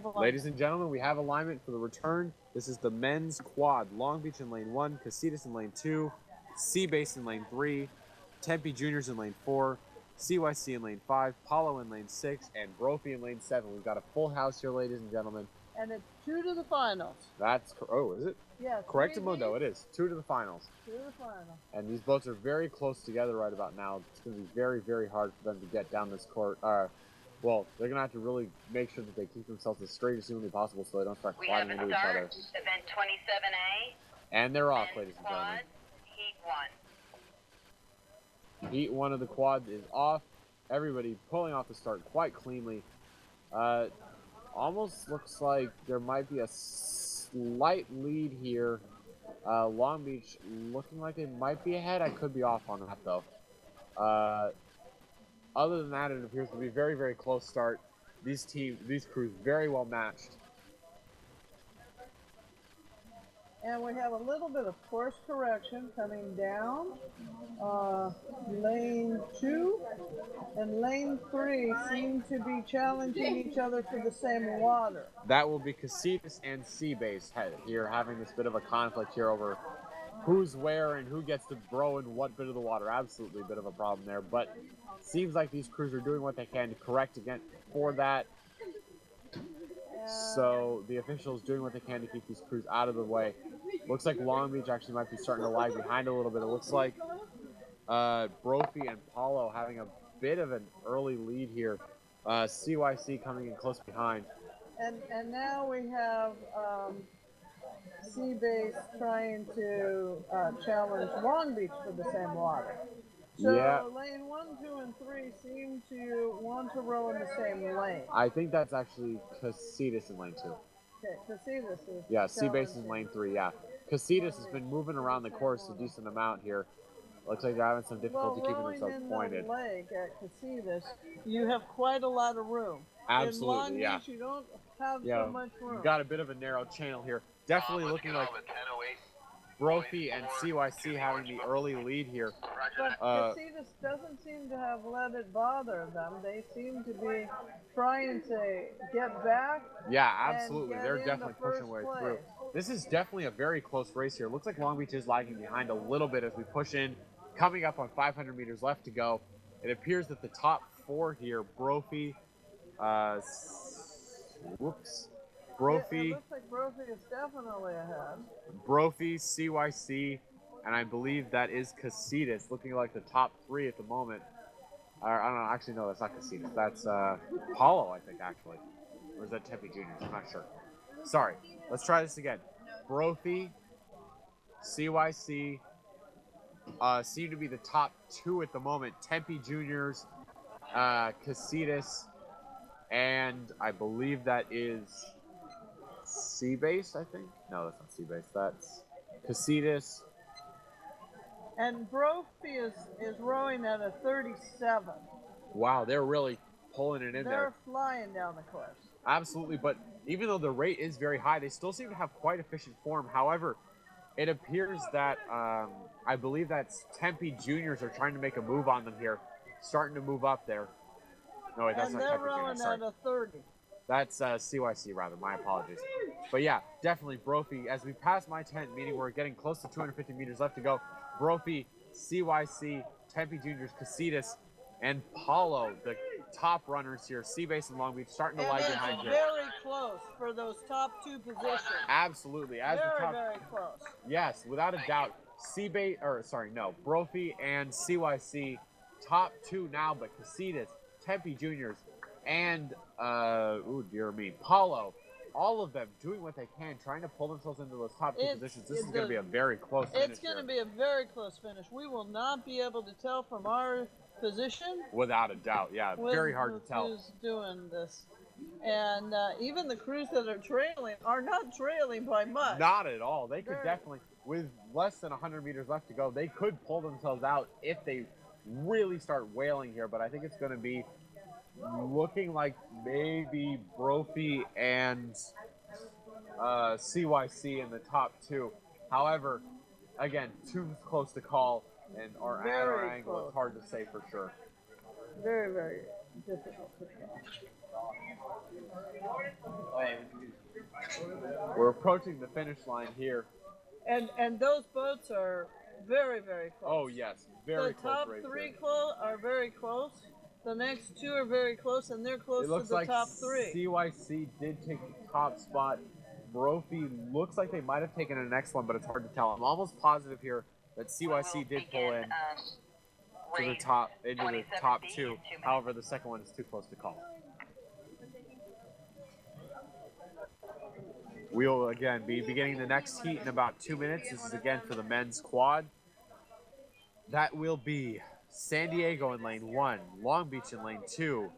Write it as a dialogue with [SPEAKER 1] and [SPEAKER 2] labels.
[SPEAKER 1] alignment.
[SPEAKER 2] Ladies and gentlemen, we have alignment for the return. This is the men's quad. Long Beach in lane 1, Casitas in lane 2, Seabase in lane 3, Tempe Juniors in lane 4, CYC in lane 5, Paulo in lane 6, and Brophy in lane 7. We've got a full house here, ladies and gentlemen.
[SPEAKER 1] And it's 2 to the finals.
[SPEAKER 2] That's, oh, is it?
[SPEAKER 1] Yeah.
[SPEAKER 2] Correct, Mundo, it is. 2 to the finals.
[SPEAKER 1] 2 to the final.
[SPEAKER 2] And these boats are very close together right about now. It's going to be very, very hard for them to get down this court. Well, they're going to have to really make sure that they keep themselves as straight as humanly possible so they don't start colliding into each other.
[SPEAKER 3] Event 27A.
[SPEAKER 2] And they're off, ladies and gentlemen.
[SPEAKER 3] Heat 1.
[SPEAKER 2] Heat 1 of the quad is off. Everybody pulling off the start quite cleanly. Almost looks like there might be a slight lead here. Long Beach looking like they might be ahead. I could be off on that, though. Other than that, it appears to be a very, very close start. These crews very well matched.
[SPEAKER 1] And we have a little bit of course correction coming down. Lane 2 and lane 3 seem to be challenging each other for the same water.
[SPEAKER 2] That will be Casitas and Seabase here having this bit of a conflict here over who's where and who gets to bro in what bit of the water. Absolutely a bit of a problem there, but seems like these crews are doing what they can to correct again for that. So the officials doing what they can to keep these crews out of the way. Looks like Long Beach actually might be starting to lag behind a little bit. It looks like Brophy and Paulo having a bit of an early lead here. CYC coming in close behind.
[SPEAKER 1] And now we have Seabase trying to challenge Long Beach for the same water. So
[SPEAKER 2] yeah.
[SPEAKER 1] Lane 1, 2, and 3 seem to want to row in the same lane.
[SPEAKER 2] I think that's actually Casitas in lane 2.
[SPEAKER 1] Okay, Casitas is.
[SPEAKER 2] Yeah, Seabase is in lane 3, yeah. Casitas has been moving around the course a decent amount here. Looks like they're having some difficulty keeping themselves pointed.
[SPEAKER 1] Well, rowing in the lake at Casitas, you have quite a lot of room.
[SPEAKER 2] Absolutely,
[SPEAKER 1] in Long
[SPEAKER 2] yeah.
[SPEAKER 1] Beach, you don't have so much room.
[SPEAKER 2] Got a bit of a narrow channel here. Definitely looking like Brophy and CYC having the early lead here.
[SPEAKER 1] But Casitas doesn't seem to have let it bother them. They seem to be trying to get back.
[SPEAKER 2] Yeah, absolutely. They're definitely pushing way through. This is definitely a very close race here. Looks like Long Beach is lagging behind a little bit as we push in. Coming up on 500 meters left to go. It appears that the top 4 here, Brophy, Brophy.
[SPEAKER 1] It looks like Brophy is definitely ahead.
[SPEAKER 2] Brophy, CYC, and I believe that is Casitas, looking like the top 3 at the moment. I don't know. Actually, no, that's not Casitas. That's Paulo, I think, actually. Or is that Tempe Juniors? I'm not sure. Sorry. Let's try this again. Brophy, CYC seem to be the top 2 at the moment. Tempe Juniors, Casitas, and I believe that is Seabase, I think? No, that's not Seabase. That's Casitas.
[SPEAKER 1] And Brophy is rowing at a 37.
[SPEAKER 2] Wow, they're really pulling it in there.
[SPEAKER 1] They're flying down the course.
[SPEAKER 2] Absolutely, but even though the rate is very high, they still seem to have quite efficient form. However, it appears that I believe that's Tempe Juniors are trying to make a move on them here. Starting to move up there. No, wait, that's not Tempe Juniors.
[SPEAKER 1] Sorry. And they're rowing at a 30.
[SPEAKER 2] That's CYC, rather. My apologies. But yeah, definitely Brophy. As we pass my tent, meaning we're getting close to 250 meters left to go. Brophy, CYC, Tempe Juniors, Casitas, and Paulo, the top runners here. Seabase and Long Beach starting to lag behind here.
[SPEAKER 1] Very close for those top 2 positions.
[SPEAKER 2] Absolutely. As
[SPEAKER 1] very,
[SPEAKER 2] the top,
[SPEAKER 1] very close.
[SPEAKER 2] Yes, without a doubt. Brophy and CYC, top 2 now, but Casitas, Tempe Juniors, and Paulo, all of them doing what they can, trying to pull themselves into those top 2 positions. This is going to be a very close finish.
[SPEAKER 1] It's going to be a very close finish. We will not be able to tell from our position.
[SPEAKER 2] Without a doubt, yeah. Very hard to tell.
[SPEAKER 1] Who's doing this. And even the crews that are trailing are not trailing by much.
[SPEAKER 2] Not at all. They could definitely, with less than 100 meters left to go, they could pull themselves out if they really start wailing here. But I think it's going to be looking like maybe Brophy and CYC in the top 2. However, again, too close to call, and our angle, it's hard to say for sure.
[SPEAKER 1] Very, very difficult to tell.
[SPEAKER 2] approaching the finish line here.
[SPEAKER 1] And those boats are very, very close.
[SPEAKER 2] Oh, yes. Very
[SPEAKER 1] the
[SPEAKER 2] close
[SPEAKER 1] top
[SPEAKER 2] race
[SPEAKER 1] three
[SPEAKER 2] here.
[SPEAKER 1] are very close. The next two are very close, and they're close
[SPEAKER 2] It
[SPEAKER 1] to
[SPEAKER 2] looks
[SPEAKER 1] the
[SPEAKER 2] like
[SPEAKER 1] top three.
[SPEAKER 2] CYC did take the top spot. Brophy looks like they might have taken an next one, but it's hard to tell. I'm almost positive here that CYC did pull in to the top into the top two. However, the second one is too close to call. We'll again be beginning the next heat in about 2 minutes. This is again for the men's quad. That will be San Diego in lane 1, Long Beach in lane 2,